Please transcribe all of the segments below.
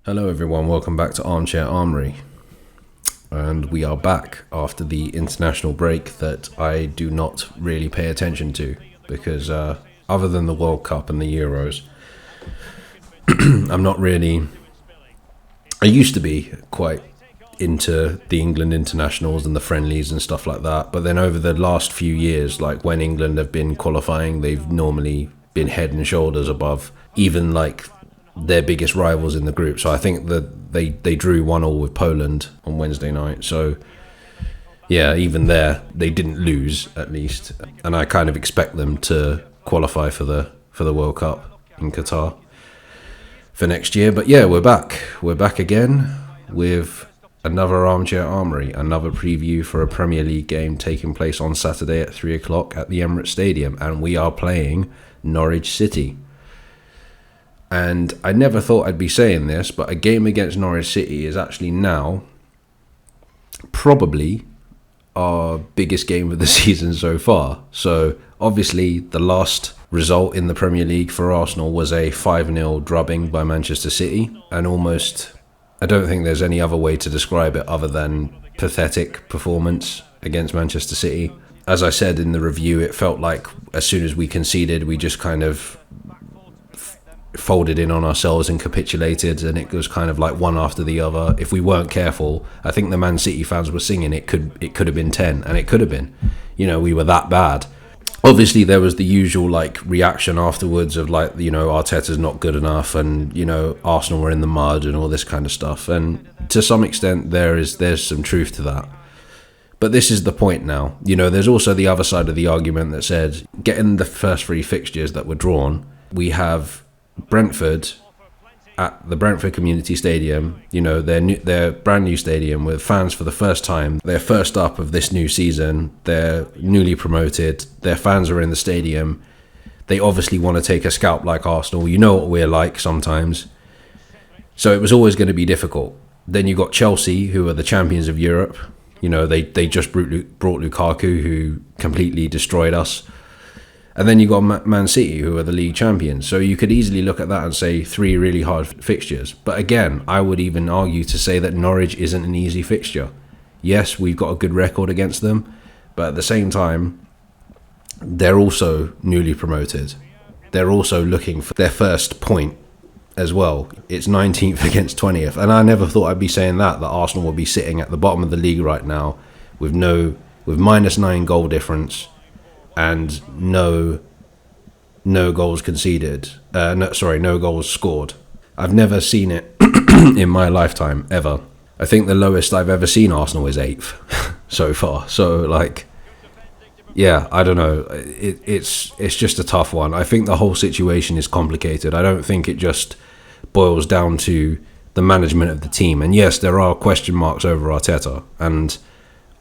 Hello everyone, welcome back to Armchair Armory. And we are back after the international break that I do not really pay attention to because other than the World Cup and the Euros, I'm not really... I used to be quite into the England internationals and the friendlies and stuff like that, but then over the last few years, like when England have been qualifying, they've normally been head and shoulders above even like their biggest rivals in the group. So I think that they drew 1-1 with Poland on Wednesday night. So yeah, even there they didn't lose at least, and I kind of expect them to qualify for the World Cup in Qatar for next year. But yeah, we're back again with another Armchair Armory, another preview for a Premier League game taking place on Saturday at 3 o'clock at the Emirates Stadium, and we are playing Norwich City. And I never thought I'd be saying this, but a game against Norwich City is actually now probably our biggest game of the season so far. So obviously the last result in the Premier League for Arsenal was a 5-0 drubbing by Manchester City, and almost, I don't think there's any other way to describe it other than pathetic performance against Manchester City. As I said in the review, it felt like as soon as we conceded, we just kind of folded in on ourselves and capitulated, and it was kind of like one after the other. If we weren't careful, I think the Man City fans were singing it could have been 10, and it could have been. We were that bad. Obviously there was the usual like reaction afterwards of like, Arteta's not good enough, and Arsenal were in the mud and all this kind of stuff, and to some extent there's some truth to that. But this is the point now. There's also the other side of the argument that said, getting the first 3 fixtures that were drawn, we have Brentford at the Brentford Community Stadium, their brand new stadium with fans for the first time. They're first up of this new season. They're newly promoted. Their fans are in the stadium. They obviously want to take a scalp like Arsenal. You know what we're like sometimes. So it was always going to be difficult. Then you got Chelsea, who are the champions of Europe. They just brought Lukaku, who completely destroyed us. And then you got Man City, who are the league champions. So you could easily look at that and say 3 really hard fixtures. But again, I would even argue to say that Norwich isn't an easy fixture. Yes, we've got a good record against them, but at the same time, they're also newly promoted. They're also looking for their first point as well. It's 19th against 20th. And I never thought I'd be saying that Arsenal will be sitting at the bottom of the league right now with -9 goal difference and no goals conceded. No goals scored. I've never seen it in my lifetime, ever. I think the lowest I've ever seen Arsenal is 8th so far. So, yeah, I don't know. It's just a tough one. I think the whole situation is complicated. I don't think it just boils down to the management of the team. And yes, there are question marks over Arteta. And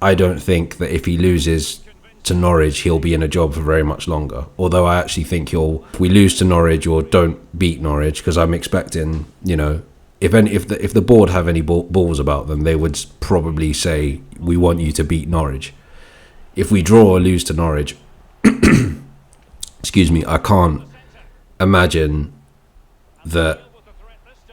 I don't think that if he loses to Norwich, he'll be in a job for very much longer. Although I actually think if we lose to Norwich or don't beat Norwich, because I'm expecting, if the board have any balls about them, they would probably say, we want you to beat Norwich. If we draw or lose to Norwich, excuse me, I can't imagine that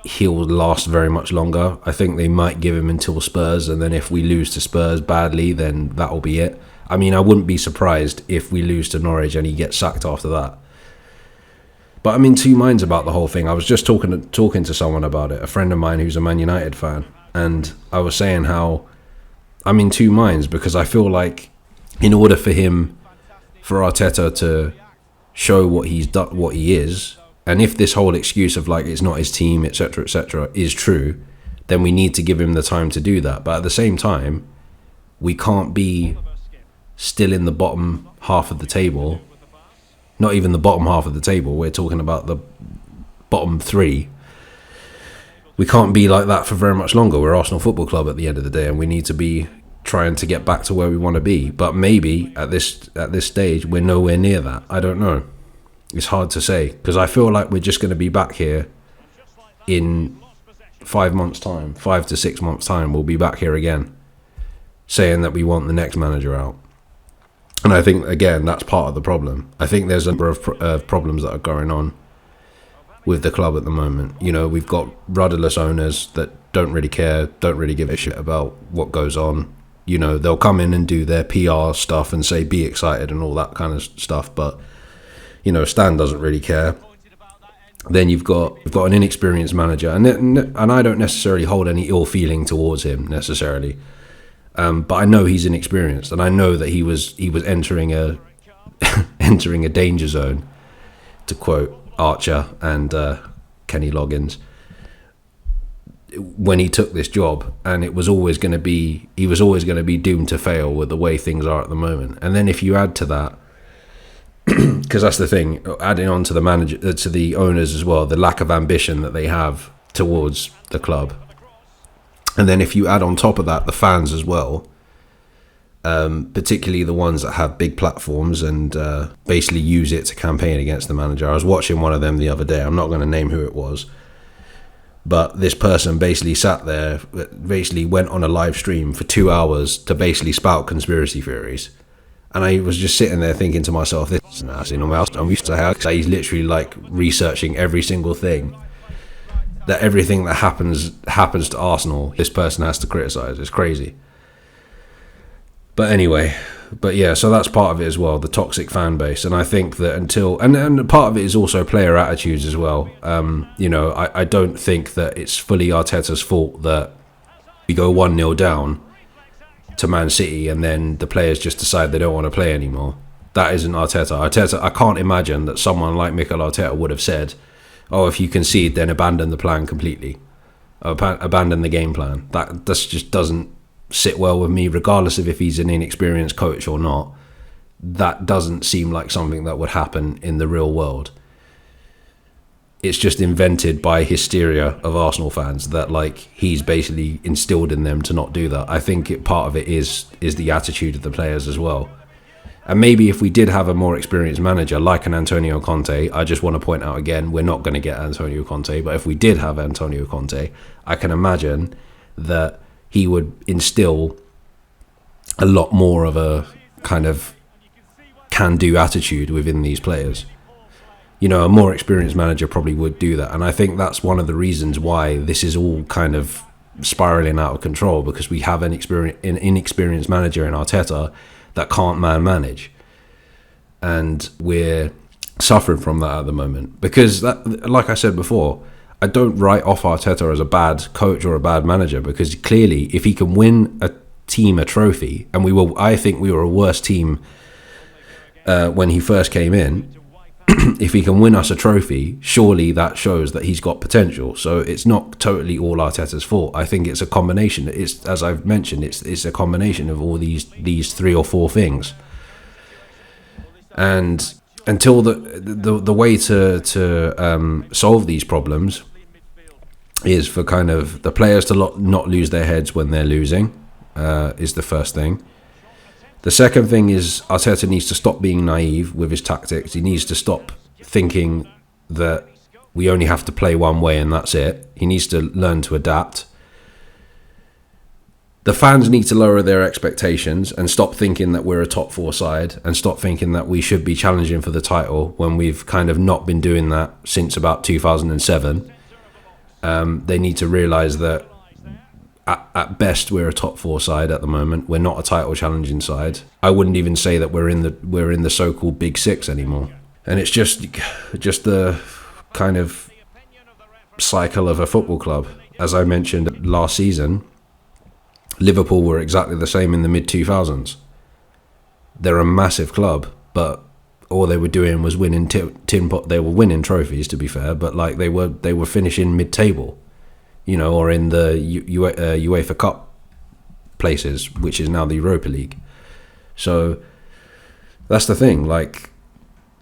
he'll last very much longer. I think they might give him until Spurs, and then if we lose to Spurs badly, then that'll be it. I mean, I wouldn't be surprised if we lose to Norwich and he gets sacked after that. But I'm in two minds about the whole thing. I was just talking to someone about it, a friend of mine who's a Man United fan, and I was saying how I'm in two minds, because I feel like in order for Arteta to show what he's done, what he is, and if this whole excuse of like it's not his team, etc., is true, then we need to give him the time to do that. But at the same time, we can't be still in the bottom half of the table. Not even the bottom half of the table. We're talking about the bottom 3. We can't be like that for very much longer. We're Arsenal Football Club at the end of the day, and we need to be trying to get back to where we want to be. But maybe at this stage, we're nowhere near that. I don't know. It's hard to say, because I feel like we're just going to be back here in 5 months' time, 5 to 6 months' time. We'll be back here again, saying that we want the next manager out. And I think, again, that's part of the problem. I think there's a number of problems that are going on with the club at the moment. You know, we've got rudderless owners that don't really care, don't really give a shit about what goes on. You know, they'll come in and do their PR stuff and say be excited and all that kind of stuff, but you know, Stan doesn't really care. Then you've got an inexperienced manager, and I don't necessarily hold any ill feeling towards him necessarily, but I know he's inexperienced, and I know that he was entering a entering a danger zone, to quote Archer and Kenny Loggins, when he took this job, and he was always going to be doomed to fail with the way things are at the moment. And then if you add to that, because that's the thing, adding on to the manager, to the owners as well, the lack of ambition that they have towards the club, and then if you add on top of that the fans as well, particularly the ones that have big platforms and basically use it to campaign against the manager. I was watching one of them the other day. I'm not going to name who it was, but this person basically sat there, basically went on a live stream for 2 hours to basically spout conspiracy theories. And I was just sitting there thinking to myself, this is nasty. I'm used to how he's literally like researching every single thing. That everything that happens to Arsenal, this person has to criticise. It's crazy. But anyway, yeah, so that's part of it as well, the toxic fan base. And I think that and part of it is also player attitudes as well. You know, I don't think that it's fully Arteta's fault that we go 1-0 down to Man City and then the players just decide they don't want to play anymore. That isn't Arteta. I can't imagine that someone like Mikel Arteta would have said, oh, if you concede, then abandon the plan completely. Abandon the game plan. That just doesn't sit well with me, regardless of if he's an inexperienced coach or not. That doesn't seem like something that would happen in the real world. It's just invented by hysteria of Arsenal fans that like he's basically instilled in them to not do that. I think part of it is the attitude of the players as well. And maybe if we did have a more experienced manager like an Antonio Conte, I just want to point out again, we're not going to get Antonio Conte, but if we did have Antonio Conte, I can imagine that he would instill a lot more of a kind of can-do attitude within these players. You know, a more experienced manager probably would do that. And I think that's one of the reasons why this is all kind of spiraling out of control, because we have an inexperienced manager in Arteta that can't manage. And we're suffering from that at the moment. Because, that, like I said before, I don't write off Arteta as a bad coach or a bad manager, because clearly if he can win a team a trophy, and I think we were a worse team when he first came in, if he can win us a trophy, surely that shows that he's got potential. So it's not totally all Arteta's fault. I think it's a combination. It's, as I've mentioned, it's a combination of all these 3 or 4 things. And until the way to solve these problems is for kind of the players to not lose their heads when they're losing, is the first thing. The second thing is Arteta needs to stop being naive with his tactics. He needs to stop thinking that we only have to play one way and that's it. He needs to learn to adapt. The fans need to lower their expectations and stop thinking that we're a top 4 side, and stop thinking that we should be challenging for the title when we've kind of not been doing that since about 2007. They need to realise that at best we're a top 4 side at the moment. We're not a title challenging side. I wouldn't even say that we're in the so-called Big 6 anymore. And it's just the kind of cycle of a football club. As I mentioned last season, Liverpool were exactly the same in the mid-2000s. They're a massive club, but all they were doing was winning tin pot. They were winning trophies, to be fair, but like they were finishing mid-table, you know, or in the UEFA Cup places, which is now the Europa League. So that's the thing. Like,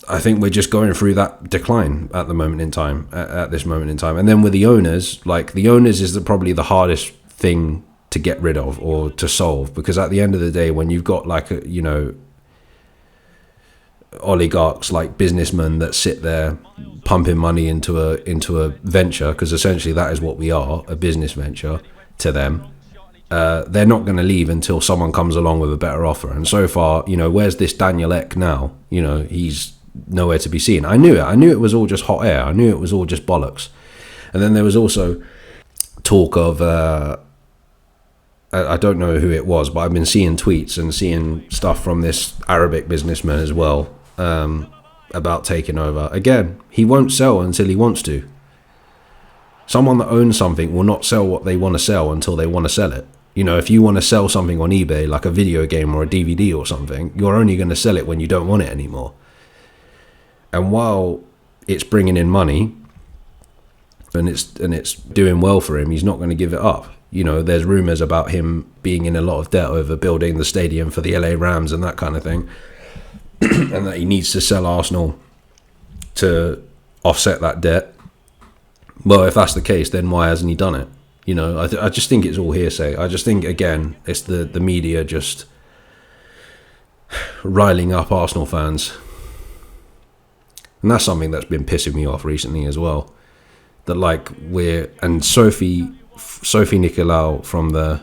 I think we're just going through that decline at the moment in time, at this moment in time. And then with the owners, like the owners is probably the hardest thing to get rid of or to solve, because at the end of the day, when you've got like oligarchs, like businessmen that sit there pumping money into a venture, because essentially that is what we are, a business venture to them, they're not going to leave until someone comes along with a better offer. And so far, where's this Daniel Ek now? He's nowhere to be seen. I knew it was all just hot air. I knew it was all just bollocks. And then there was also talk of I don't know who it was, but I've been seeing tweets and seeing stuff from this Arabic businessman as well, about taking over. Again, he won't sell until he wants to. Someone that owns something will not sell what they want to sell until they want to sell it. You know, if you want to sell something on eBay, like a video game or a DVD or something, you're only going to sell it when you don't want it anymore. And while it's bringing in money and it's doing well for him, he's not going to give it up. You know, there's rumours about him being in a lot of debt over building the stadium for the LA Rams and that kind of thing. And that he needs to sell Arsenal to offset that debt. Well, if that's the case, then why hasn't he done it? You know, I just think it's all hearsay. I just think, again, it's the media just riling up Arsenal fans. And that's something that's been pissing me off recently as well. That, like, and Sophie Nicolau from the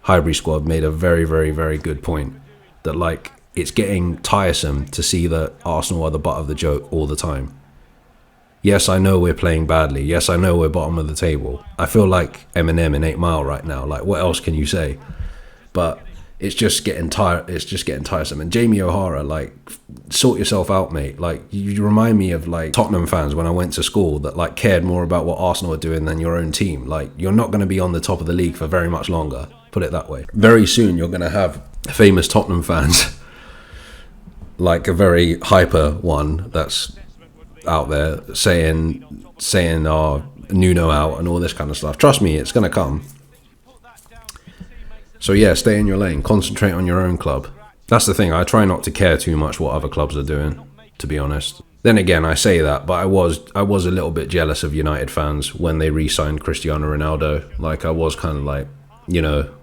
Highbury squad made a very, very, very good point. That, like, it's getting tiresome to see that Arsenal are the butt of the joke all the time. Yes, I know we're playing badly. Yes, I know we're bottom of the table. I feel like Eminem in 8 Mile right now. Like, what else can you say? But it's just getting tiresome. And Jamie O'Hara, like, sort yourself out, mate. Like, you remind me of, like, Tottenham fans when I went to school that, like, cared more about what Arsenal are doing than your own team. Like, you're not going to be on the top of the league for very much longer. Put it that way. Very soon, you're going to have famous Tottenham fans, like a very hyper one that's out there saying Nuno out and all this kind of stuff. Trust me, it's going to come. So yeah, stay in your lane. Concentrate on your own club. That's the thing. I try not to care too much what other clubs are doing, to be honest. Then again, I say that, but I was a little bit jealous of United fans when they re-signed Cristiano Ronaldo. Like, I was kind of like, you know,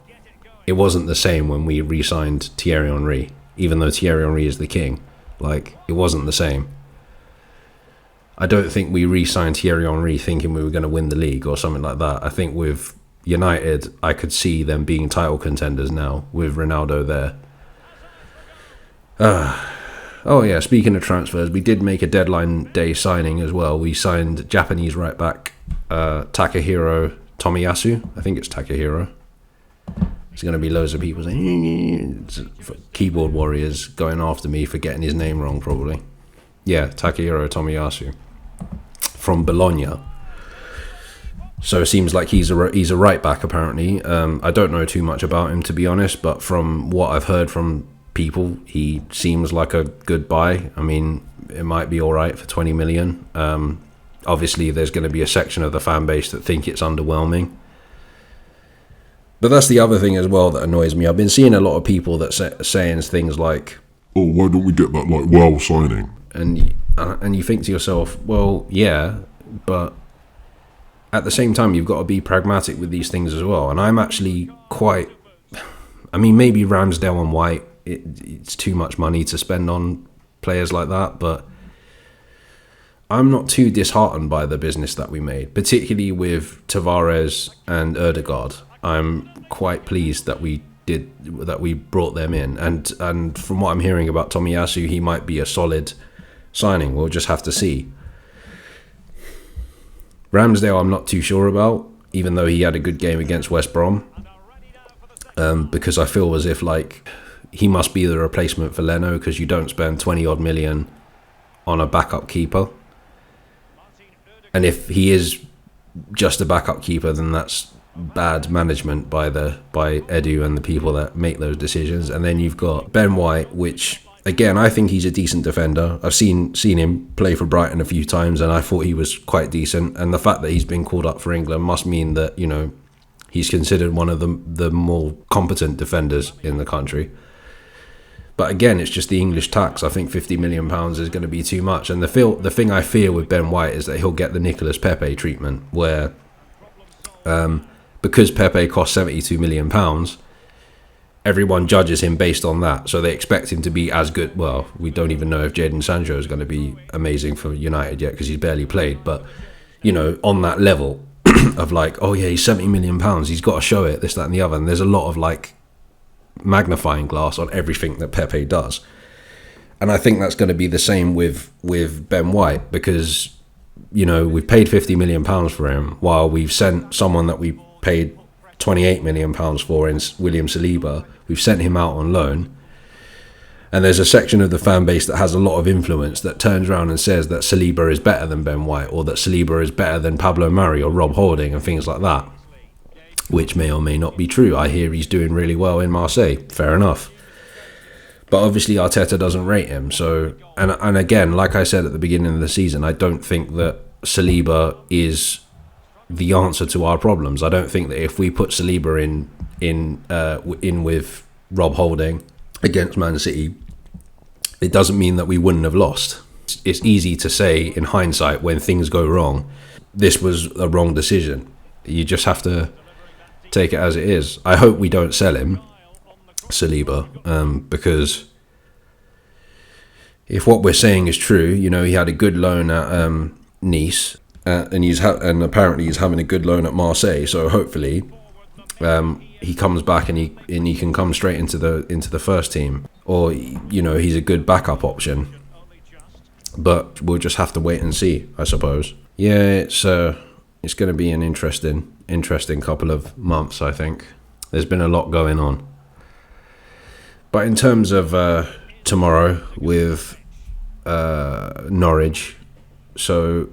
it wasn't the same when we re-signed Thierry Henry, even though Thierry Henry is the king. Like, it wasn't the same. I don't think we re-signed Thierry Henry thinking we were going to win the league or something like that. I think with United, I could see them being title contenders now with Ronaldo there. Oh yeah, speaking of transfers, we did make a deadline day signing as well. We signed Japanese right back Takahiro Tomiyasu. I think it's Takahiro. There's going to be loads of people saying, keyboard warriors going after me for getting his name wrong probably. Yeah, Takahiro Tomiyasu from Bologna. So it seems like he's a right back apparently. I don't know too much about him, to be honest, but from what I've heard from people, he seems like a good buy. I mean, it might be all right for 20 million. Obviously, there's going to be a section of the fan base that think it's underwhelming. But that's the other thing as well that annoys me. I've been seeing a lot of people that saying things like, "Oh, why don't we get that like wow signing?" And you think to yourself, well, yeah, but at the same time, you've got to be pragmatic with these things as well. And I'm actually quite, I mean, maybe Ramsdale and White, it's too much money to spend on players like that, but I'm not too disheartened by the business that we made, particularly with Tavares and Ødegaard. I'm quite pleased that we brought them in. And from what I'm hearing about Tomiyasu, he might be a solid signing. We'll just have to see. Ramsdale I'm not too sure about, even though he had a good game against West Brom, because I feel as if like he must be the replacement for Leno, because you don't spend 20 odd million on a backup keeper. And if he is just a backup keeper, then that's bad management by Edu and the people that make those decisions. And then you've got Ben White, which again, I think he's a decent defender. I've seen him play for Brighton a few times, and I thought he was quite decent. And the fact that he's been called up for England must mean that, you know, he's considered one of the more competent defenders in the country. But again, it's just the English tax. I think £50 million is going to be too much. And the thing I fear with Ben White is that he'll get the Nicolas Pepe treatment, where because Pepe cost £72 million, everyone judges him based on that. So they expect him to be as good. Well, we don't even know if Jadon Sancho is going to be amazing for United yet, because he's barely played. But, you know, on that level of like, oh yeah, he's £70 million. He's got to show it, this, that and the other. And there's a lot of like magnifying glass on everything that Pepe does. And I think that's going to be the same with Ben White, because, you know, we've paid £50 million for him, while we've sent someone that we paid £28 million for in William Saliba. We've sent him out on loan. And there's a section of the fan base that has a lot of influence that turns around and says that Saliba is better than Ben White, or that Saliba is better than Pablo Mari or Rob Holding and things like that, which may or may not be true. I hear he's doing really well in Marseille. Fair enough. But obviously Arteta doesn't rate him. So, and again, like I said at the beginning of the season, I don't think that Saliba is the answer to our problems. I don't think that if we put Saliba in with Rob Holding against Man City, it doesn't mean that we wouldn't have lost. It's easy to say in hindsight, when things go wrong, this was a wrong decision. You just have to take it as it is. I hope we don't sell him, Saliba, because if what we're saying is true, you know, he had a good loan at Nice, and apparently he's having a good loan at Marseille. So hopefully, he comes back and he can come straight into the first team, or, you know, he's a good backup option. But we'll just have to wait and see, I suppose. Yeah, it's going to be an interesting couple of months. I think there's been a lot going on. But in terms of tomorrow with Norwich, so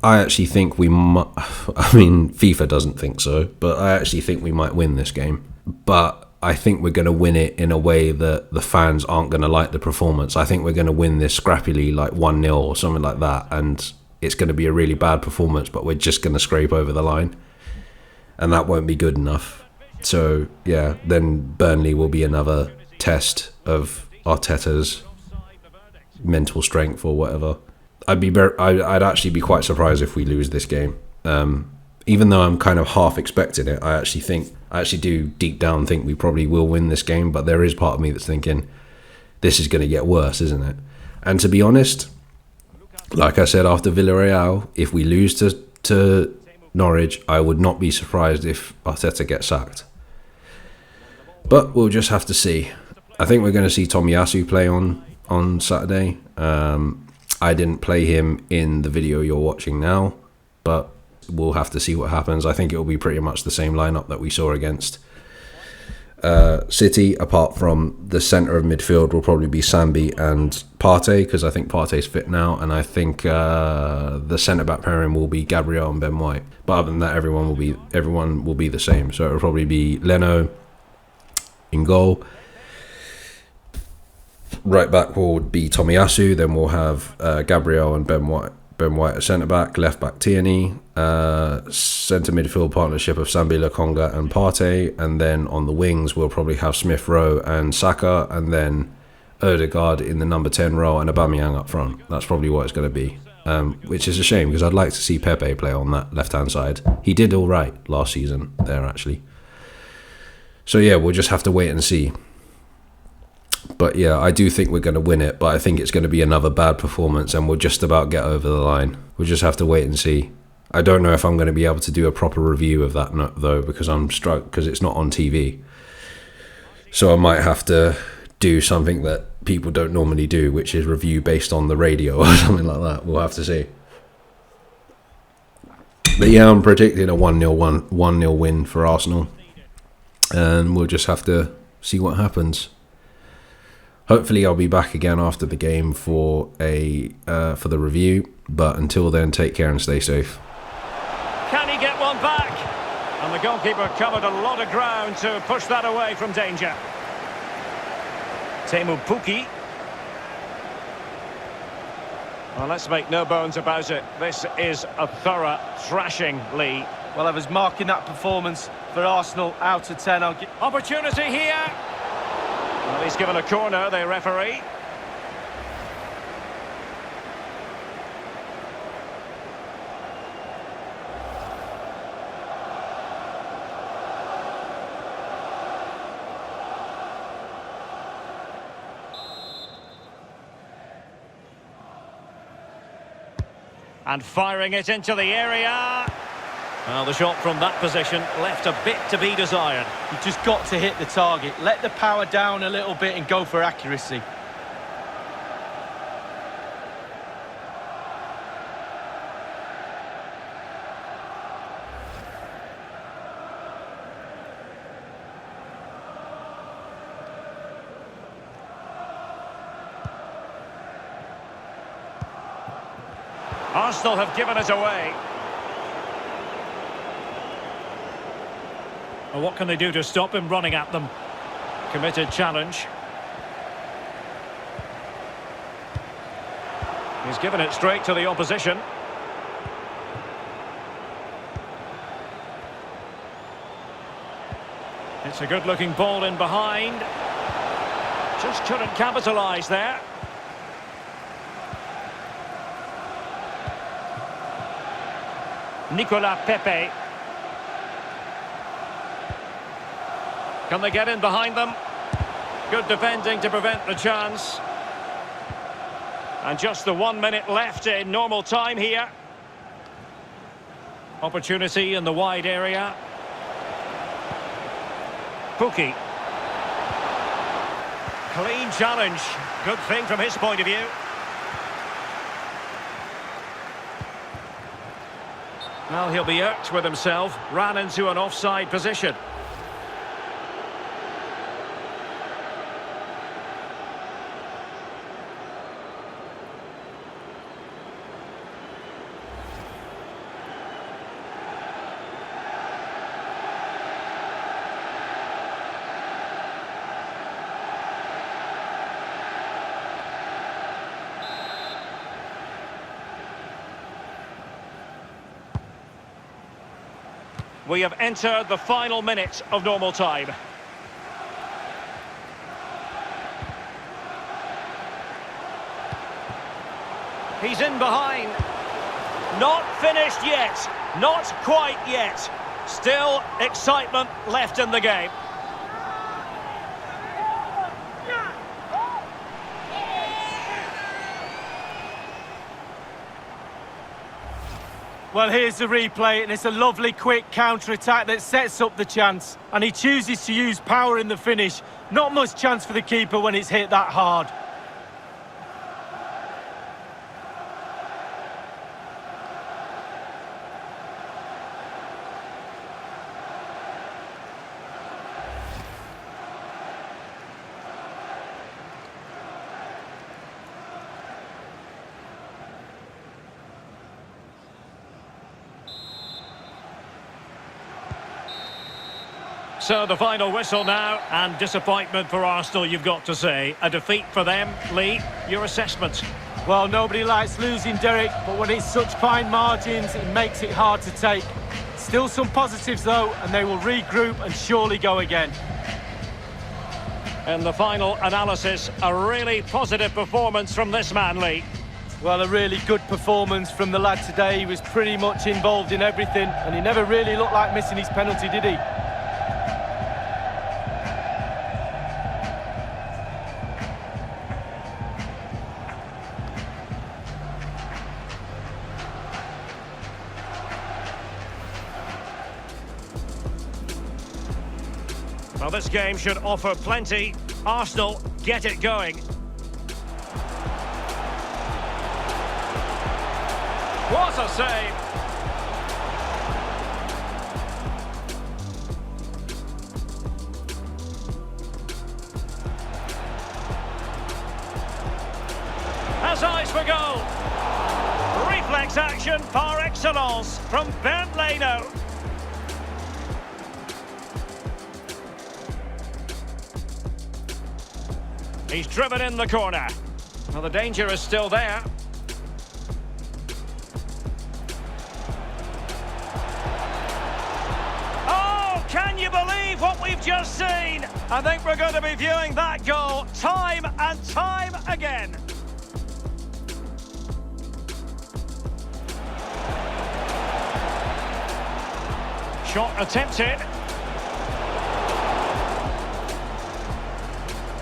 I actually think we might. I mean, FIFA doesn't think so, but I actually think we might win this game. But I think we're going to win it in a way that the fans aren't going to like the performance. I think we're going to win this scrappily, like 1-0 or something like that, and it's going to be a really bad performance, but we're just going to scrape over the line, and that won't be good enough. So yeah, then Burnley will be another test of Arteta's mental strength or whatever. I'd actually be quite surprised if we lose this game. Even though I'm kind of half expecting it, I actually do deep down think we probably will win this game. But there is part of me that's thinking this is going to get worse, isn't it? And to be honest, like I said after Villarreal, if we lose to Norwich, I would not be surprised if Arteta gets sacked. But we'll just have to see. I think we're going to see Tomiyasu play on Saturday. I didn't play him in the video you're watching now, but we'll have to see what happens. I think it will be pretty much the same lineup that we saw against City, apart from the centre of midfield will probably be Sambi and Partey, because I think Partey's fit now, and I think the centre-back pairing will be Gabriel and Ben White. But other than that, everyone will be the same. So it will probably be Leno in goal. Right back will be Tomiyasu. Then we'll have Gabriel and Ben White at centre back. Left back Tierney. Centre midfield partnership of Sambi Lokonga and Partey. And then on the wings we'll probably have Smith Rowe and Saka. And then Odegaard in the number 10 role and Aubameyang up front. That's probably what it's going to be. Which is a shame, because I'd like to see Pepe play on that left hand side. He did all right last season there, actually. So yeah, we'll just have to wait and see. But yeah, I do think we're going to win it, but I think it's going to be another bad performance and we'll just about get over the line. We'll just have to wait and see. I don't know if I'm going to be able to do a proper review of that though, because I'm struck because it's not on TV. So I might have to do something that people don't normally do, which is review based on the radio or something like that. We'll have to see. But yeah, I'm predicting a 1-0 win for Arsenal, and we'll just have to see what happens. Hopefully I'll be back again after the game for the review, but until then, take care and stay safe. Can he get one back? And the goalkeeper covered a lot of ground to push that away from danger. Teemu Pukki. Well, let's make no bones about it. This is a thorough thrashing, Lee. Well, I was marking that performance for Arsenal out of 10. Opportunity here. Well, he's given a corner, the referee. And firing it into the area. Well, the shot from that position left a bit to be desired. You've just got to hit the target. Let the power down a little bit and go for accuracy. Arsenal have given it away. Well, what can they do to stop him running at them? Committed challenge. He's given it straight to the opposition. It's a good-looking ball in behind. Just couldn't capitalise there. Nicolas Pepe. Can they get in behind them? Good defending to prevent the chance. And just the 1 minute left in normal time here. Opportunity in the wide area. Pukki. Clean challenge. Good thing from his point of view. Well, he'll be irked with himself. Ran into an offside position. We have entered the final minute of normal time. He's in behind. Not finished yet. Not quite yet. Still excitement left in the game. Well, here's the replay, and it's a lovely quick counter-attack that sets up the chance. And he chooses to use power in the finish. Not much chance for the keeper when it's hit that hard. So the final whistle now, and disappointment for Arsenal, you've got to say. A defeat for them. Lee, your assessment? Well, nobody likes losing, Derek, but when it's such fine margins, it makes it hard to take. Still some positives, though, and they will regroup and surely go again. In the final analysis, a really positive performance from this man, Lee. Well, a really good performance from the lad today. He was pretty much involved in everything, and he never really looked like missing his penalty, did he? Well, this game should offer plenty. Arsenal get it going. What a save! Has eyes for goal. Reflex action par excellence from Bernd Leno. He's driven in the corner. Well, the danger is still there. Oh, can you believe what we've just seen? I think we're going to be viewing that goal time and time again. Shot attempted.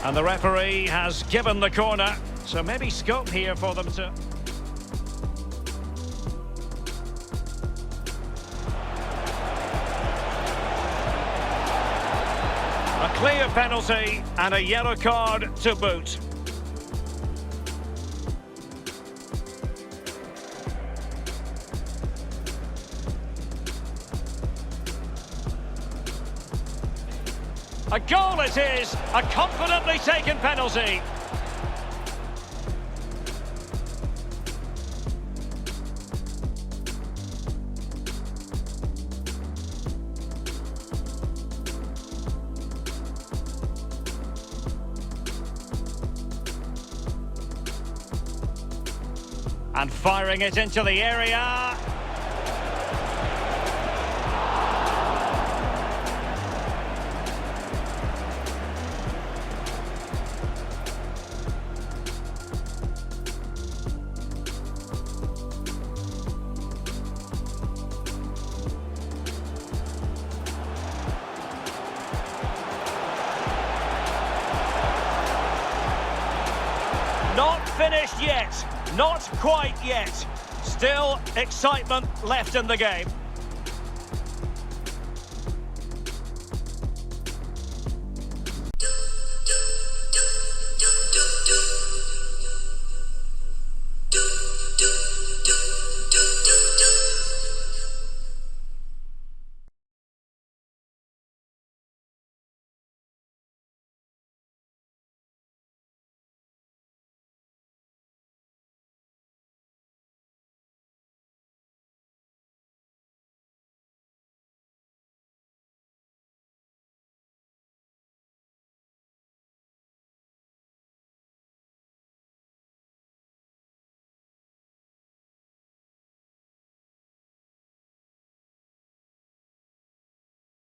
And the referee has given the corner, so maybe scope here for them to... A clear penalty and a yellow card to boot. A goal it is, a confidently taken penalty. And firing it into the area. Not finished yet, not quite yet. Still excitement left in the game.